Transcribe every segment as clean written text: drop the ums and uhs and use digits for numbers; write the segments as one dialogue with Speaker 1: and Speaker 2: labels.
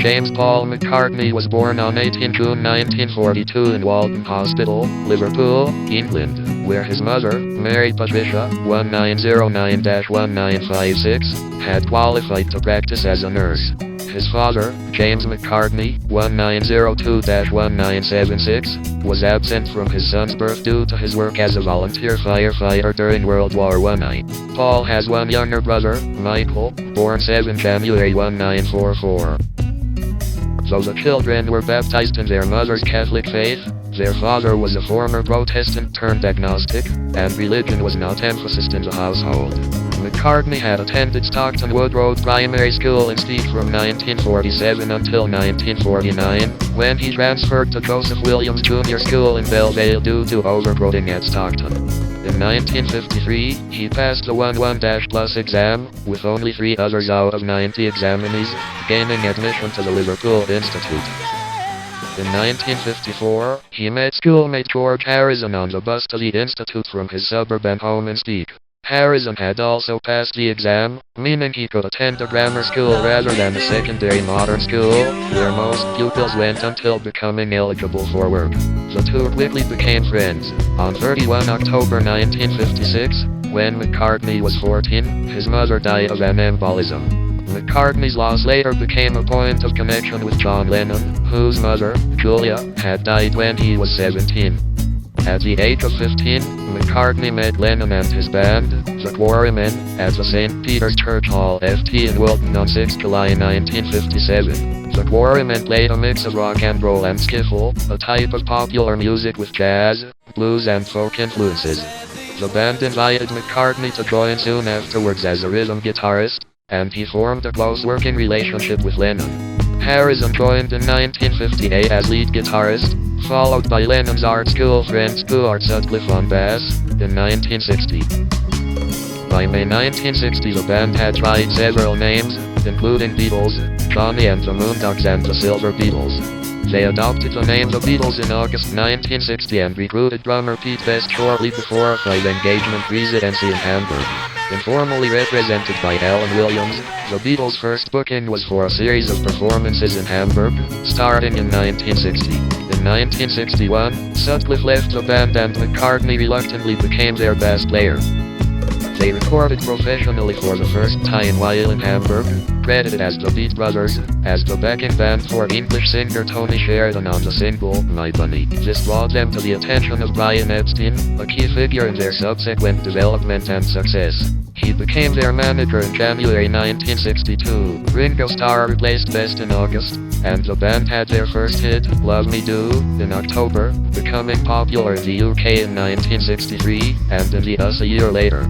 Speaker 1: James Paul McCartney was born on 18 June 1942 in Walton Hospital, Liverpool, England, where his mother, Mary Patricia, 1909-1956, had qualified to practice as a nurse. His father, James McCartney, 1902-1976, was absent from his son's birth due to his work as a volunteer firefighter during World War I. Paul has one younger brother, Michael, born 7 January 1944. Though the children were baptized in their mother's Catholic faith, their father was a former Protestant turned agnostic, and religion was not emphasized in the household. McCartney had attended Stockton Wood Road Primary School in Steep from 1947 until 1949, when he transferred to Joseph Williams Junior School in Bellevale due to overcrowding at Stockton. In 1953, he passed the 1-1-plus exam, with only 3 others out of 90 examinees, gaining admission to the Liverpool Institute. In 1954, he met schoolmate George Harrison on the bus to the Institute from his suburban home in Steep. Harrison had also passed the exam, meaning he could attend a grammar school rather than a secondary modern school, where most pupils went until becoming eligible for work. The two quickly became friends. On 31 October 1956, when McCartney was 14, his mother died of an embolism. McCartney's loss later became a point of connection with John Lennon, whose mother, Julia, had died when he was 17. At the age of 15, McCartney met Lennon and his band, the Quarrymen, at the St. Peter's Church Hall FT in Wilton on 6 July 1957. The Quarrymen played a mix of rock and roll and skiffle, a type of popular music with jazz, blues and folk influences. The band invited McCartney to join soon afterwards as a rhythm guitarist, and he formed a close working relationship with Lennon. Harrison joined in 1958 as lead guitarist, followed by Lennon's art school friend Stuart Sutcliffe on bass, in 1960. By May 1960 the band had tried several names, including Beatles, Johnny and the Moondogs and the Silver Beatles. They adopted the name The Beatles in August 1960 and recruited drummer Pete Best shortly before a 5-engagement residency in Hamburg. Informally represented by Alan Williams, the Beatles' first booking was for a series of performances in Hamburg, starting in 1960. In 1961, Sutcliffe left the band and McCartney reluctantly became their bass player. They recorded professionally for the first time while in Hamburg, credited as the Beat Brothers, as the backing band for English singer Tony Sheridan on the single, My Bunny. This brought them to the attention of Brian Epstein, a key figure in their subsequent development and success. He became their manager in January 1962. Ringo Starr replaced Best in August, and the band had their first hit, Love Me Do, in October, becoming popular in the UK in 1963, and in the US a year later.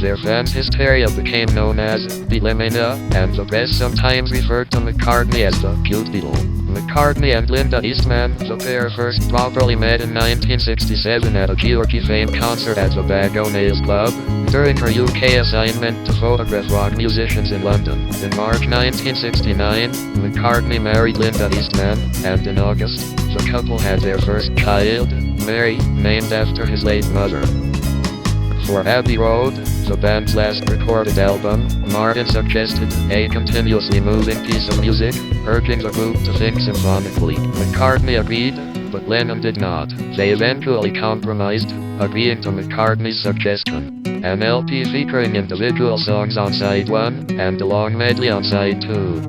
Speaker 1: Their fans' hysteria became known as Beatlemania, and the press sometimes referred to McCartney as the Cute Beatle. McCartney and Linda Eastman, the pair first properly met in 1967 at a Georgie Fame concert at the Bag O'Nails Club, during her UK assignment to photograph rock musicians in London. In March 1969, McCartney married Linda Eastman, and in August, the couple had their first child, Mary, named after his late mother. For Abbey Road, the band's last recorded album, Martin suggested a continuously moving piece of music, urging the group to think symphonically. McCartney agreed, but Lennon did not. They eventually compromised, agreeing to McCartney's suggestion. An LP featuring individual songs on side 1, and a long medley on side 2.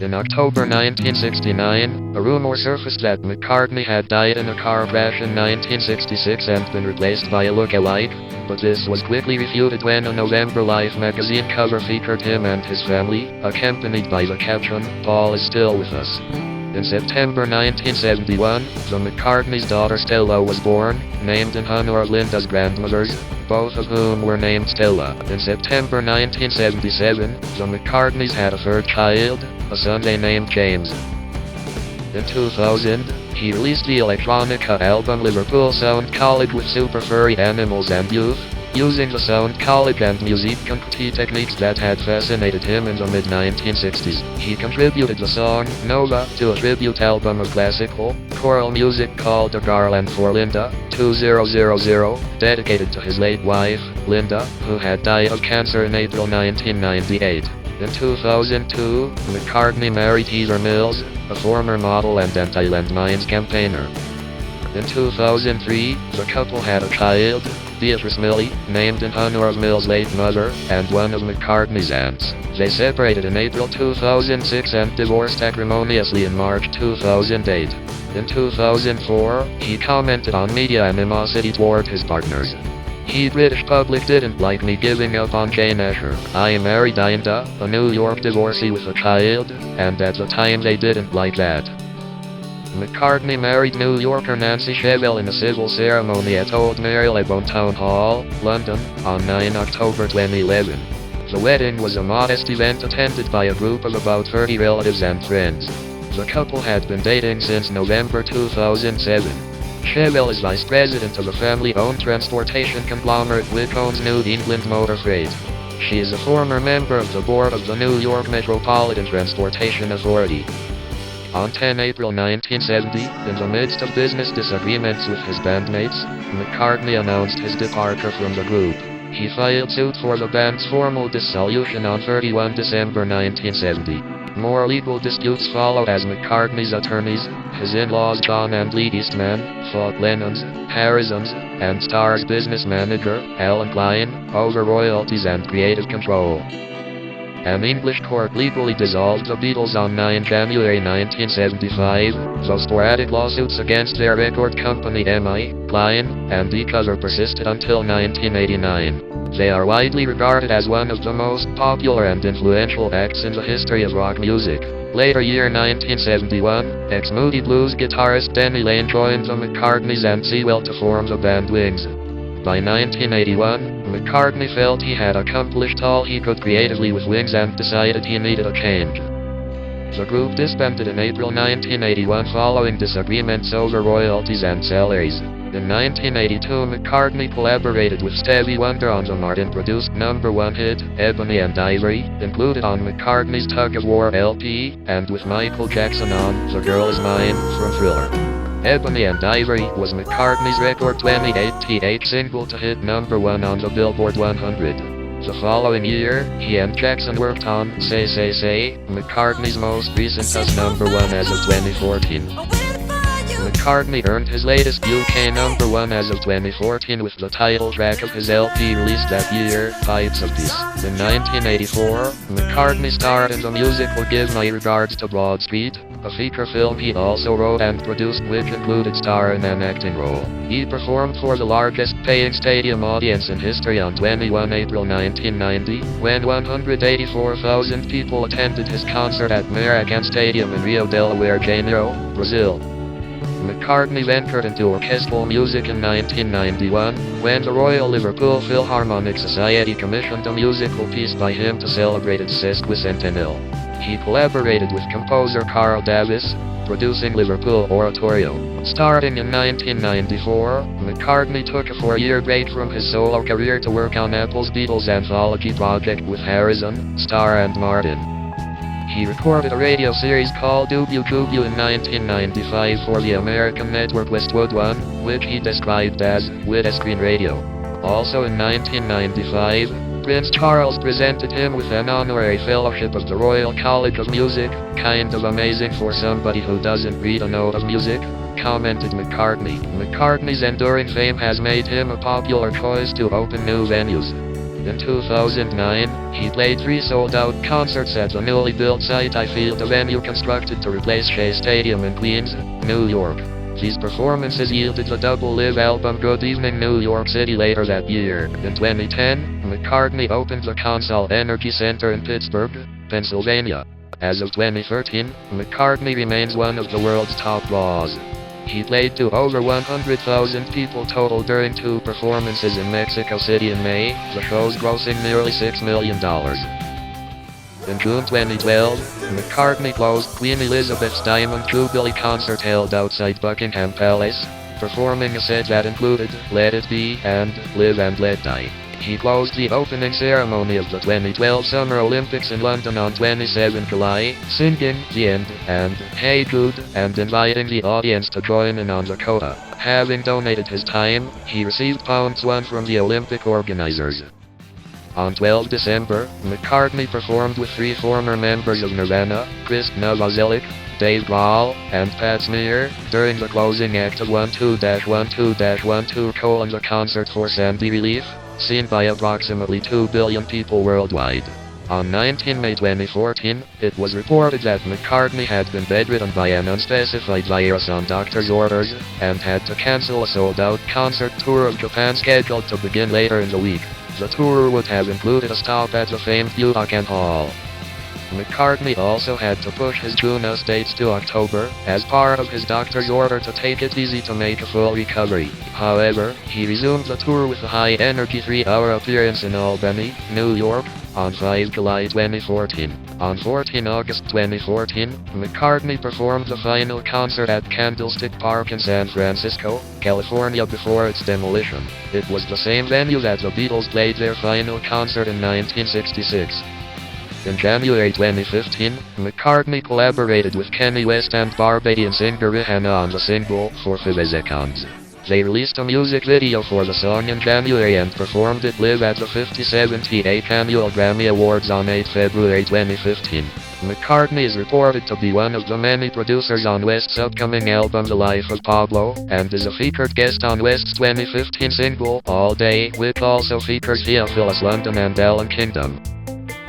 Speaker 1: In October 1969, a rumor surfaced that McCartney had died in a car crash in 1966 and been replaced by a look-alike, but this was quickly refuted when a November Life magazine cover featured him and his family, accompanied by the caption, Paul is still with us. In September 1971, the McCartney's daughter Stella was born, named in honor of Linda's grandmothers, both of whom were named Stella. In September 1977, the McCartneys had a third child, a son they named James. In 2000, he released the electronica album Liverpool Sound College with Super Furry Animals and Youth, using the sound college and musique concrète techniques that had fascinated him in the mid-1960s. He contributed the song Nova to a tribute album of classical, choral music called A Garland for Linda, 2000, dedicated to his late wife, Linda, who had died of cancer in April 1998. In 2002, McCartney married Heather Mills, a former model and anti-landmines campaigner. In 2003, the couple had a child, Beatrice Millie, named in honor of Mills' late mother, and one of McCartney's aunts. They separated in April 2006 and divorced acrimoniously in March 2008. In 2004, he commented on media animosity toward his partners. The British public didn't like me giving up on Jane Asher. I married Dinda, a New York divorcee with a child, and at the time they didn't like that. McCartney married New Yorker Nancy Shevell in a civil ceremony at Old Marylebone Town Hall, London, on 9 October 2011. The wedding was a modest event attended by a group of about 30 relatives and friends. The couple had been dating since November 2007. Shevell is vice president of a family-owned transportation conglomerate which owns New England Motor Freight. She is a former member of the board of the New York Metropolitan Transportation Authority. On 10 April 1970, in the midst of business disagreements with his bandmates, McCartney announced his departure from the group. He filed suit for the band's formal dissolution on 31 December 1970. More legal disputes followed as McCartney's attorneys, his in-laws John and Lee Eastman, fought Lennon's, Harrison's, and Starr's business manager, Alan Klein, over royalties and creative control. An English court legally dissolved the Beatles on 9 January 1975, though sporadic lawsuits against their record company EMI, Klein, and each other persisted until 1989. They are widely regarded as one of the most popular and influential acts in the history of rock music. Later year 1971, ex-Moody Blues guitarist Denny Laine joined the McCartneys and Sewell to form the band Wings. By 1981, McCartney felt he had accomplished all he could creatively with Wings and decided he needed a change. The group disbanded in April 1981 following disagreements over royalties and salaries. In 1982, McCartney collaborated with Stevie Wonder on the Martin-produced #1 hit, Ebony and Ivory, included on McCartney's Tug of War LP, and with Michael Jackson on The Girl Is Mine from Thriller. Ebony and Ivory was McCartney's record 28th single to hit #1 on the Billboard 100. The following year, he and Jackson worked on Say Say Say, McCartney's most recent #1 as of 2014. McCartney earned his latest UK #1 as of 2014 with the title track of his LP released that year, Pipes of Peace. In 1984, McCartney starred in the musical Give My Regards to Broad Street, a feature film he also wrote and produced which included Starr in an acting role. He performed for the largest paying stadium audience in history on 21 April 1990, when 184,000 people attended his concert at Maracanã Stadium in Rio de Janeiro, Brazil. McCartney ventured into orchestral music in 1991, when the Royal Liverpool Philharmonic Society commissioned a musical piece by him to celebrate its sesquicentennial. He collaborated with composer Carl Davis, producing Liverpool Oratorio. Starting in 1994, McCartney took a 4-year break from his solo career to work on Apple's Beatles anthology project with Harrison, Starr and Martin. He recorded a radio series called Doobu Doobu in 1995 for the American network Westwood One, which he described as widescreen radio. Also in 1995, Prince Charles presented him with an honorary fellowship of the Royal College of Music, kind of amazing for somebody who doesn't read a note of music, commented McCartney. McCartney's enduring fame has made him a popular choice to open new venues. In 2009, he played 3 sold-out concerts at the newly built Site Field, a venue constructed to replace Shea Stadium in Queens, New York. These performances yielded the double live album Good Evening New York City later that year. In 2010, McCartney opened the Consol Energy Center in Pittsburgh, Pennsylvania. As of 2013, McCartney remains one of the world's top draws. He played to over 100,000 people total during 2 performances in Mexico City in May, the shows grossing nearly $6 million. In June 2012, McCartney closed Queen Elizabeth's Diamond Jubilee concert held outside Buckingham Palace, performing a set that included Let It Be and Live and Let Die. He closed the opening ceremony of the 2012 Summer Olympics in London on 27 July, singing The End and Hey Jude, and inviting the audience to join in on the coda. Having donated his time, he received £1 from the Olympic organizers. On 12 December, McCartney performed with three former members of Nirvana, Chris Novoselic, Dave Grohl, and Pat Smear, during the closing act of 12-12-12: the concert for Sandy Relief, seen by approximately 2 billion people worldwide. On 19 May 2014, it was reported that McCartney had been bedridden by an unspecified virus on doctor's orders, and had to cancel a sold-out concert tour of Japan scheduled to begin later in the week. The tour would have included a stop at the famed Budokan Hall. McCartney also had to push his June dates to October, as part of his doctor's order to take it easy to make a full recovery. However, he resumed the tour with a high-energy 3-hour appearance in Albany, New York, on 5 July 2014. On 14 August 2014, McCartney performed the final concert at Candlestick Park in San Francisco, California before its demolition. It was the same venue that the Beatles played their final concert in 1966. In January 2015, McCartney collaborated with Kanye West and Barbadian singer Rihanna on the single For 5 Seconds. They released a music video for the song in January and performed it live at the 78th Annual Grammy Awards on 8 February 2015. McCartney is reported to be one of the many producers on West's upcoming album The Life of Pablo, and is a featured guest on West's 2015 single All Day, which also features Theophilus London and Alan Kingdom.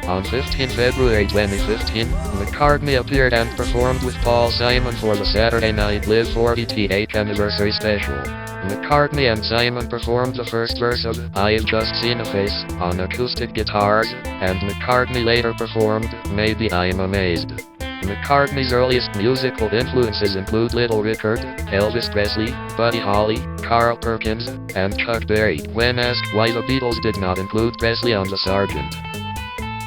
Speaker 1: On 15 February 2015, McCartney appeared and performed with Paul Simon for the Saturday Night Live 40th anniversary special. McCartney and Simon performed the first verse of I've Just Seen a Face on acoustic guitars, and McCartney later performed Maybe I'm Amazed. McCartney's earliest musical influences include Little Richard, Elvis Presley, Buddy Holly, Carl Perkins, and Chuck Berry. When asked why the Beatles did not include Presley on the Sgt.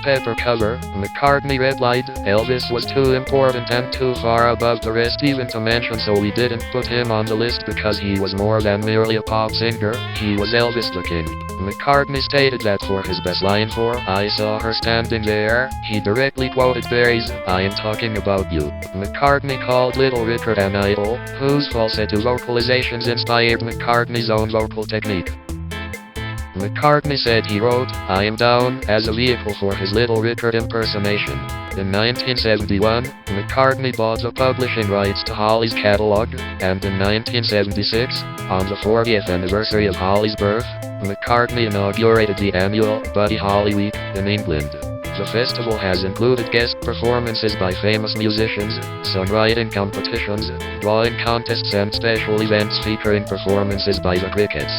Speaker 1: Pepper cover, McCartney replied, Elvis was too important and too far above the rest even to mention, so we didn't put him on the list because he was more than merely a pop singer, he was Elvis the King. McCartney stated that for his best line for I Saw Her Standing There, he directly quoted Berry's I'm Talking About You. McCartney called Little Richard an idol, whose falsetto vocalizations inspired McCartney's own vocal technique. McCartney said he wrote I Am Down as a vehicle for his Little Richard impersonation. In 1971, McCartney bought the publishing rights to Holly's catalog, and in 1976, on the 40th anniversary of Holly's birth, McCartney inaugurated the annual Buddy Holly Week in England. The festival has included guest performances by famous musicians, songwriting competitions, drawing contests and special events featuring performances by the Crickets.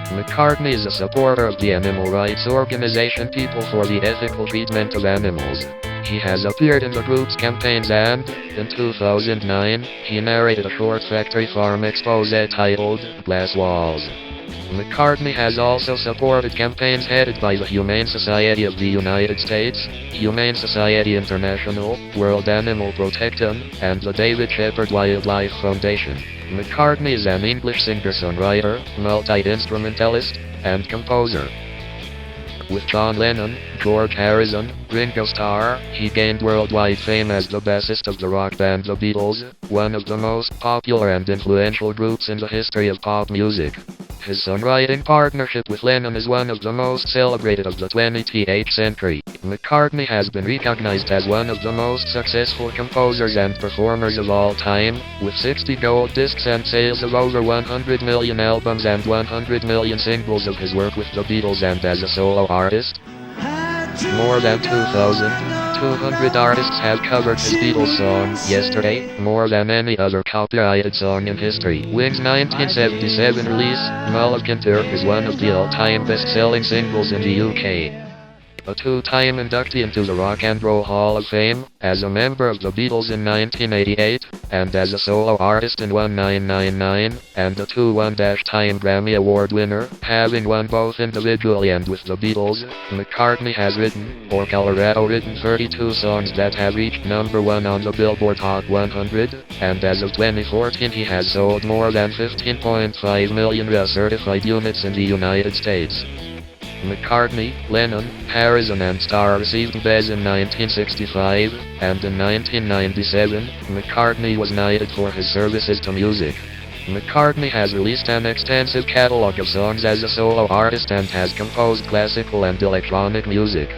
Speaker 1: McCartney is a supporter of the animal rights organization People for the Ethical Treatment of Animals. He has appeared in the group's campaigns and, in 2009, he narrated a short factory farm expose titled Glass Walls. McCartney has also supported campaigns headed by the Humane Society of the United States, Humane Society International, World Animal Protection, and the David Shepherd Wildlife Foundation. McCartney is an English singer-songwriter, multi-instrumentalist, and composer. With John Lennon, George Harrison, Ringo Starr, he gained worldwide fame as the bassist of the rock band The Beatles, one of the most popular and influential groups in the history of pop music. His songwriting partnership with Lennon is one of the most celebrated of the 20th century. McCartney has been recognized as one of the most successful composers and performers of all time, with 60 gold discs and sales of over 100 million albums and 100 million singles of his work with the Beatles, and as a solo artist, more than 2,200 artists have covered his Beatles song, Yesterday, more than any other copyrighted song in history. Wings' 1977 release, Mulligan Tour, is one of the all-time best-selling singles in the UK. A two-time inductee into the Rock and Roll Hall of Fame, as a member of the Beatles in 1988, and as a solo artist in 1999, and a 2-time Grammy Award winner, having won both individually and with the Beatles, McCartney has written, or Colorado written 32 songs that have reached number 1 on the Billboard Hot 100, and as of 2014 he has sold more than 15.5 million certified units in the United States. McCartney, Lennon, Harrison and Starr received Bez in 1965, and in 1997, McCartney was knighted for his services to music. McCartney has released an extensive catalog of songs as a solo artist and has composed classical and electronic music.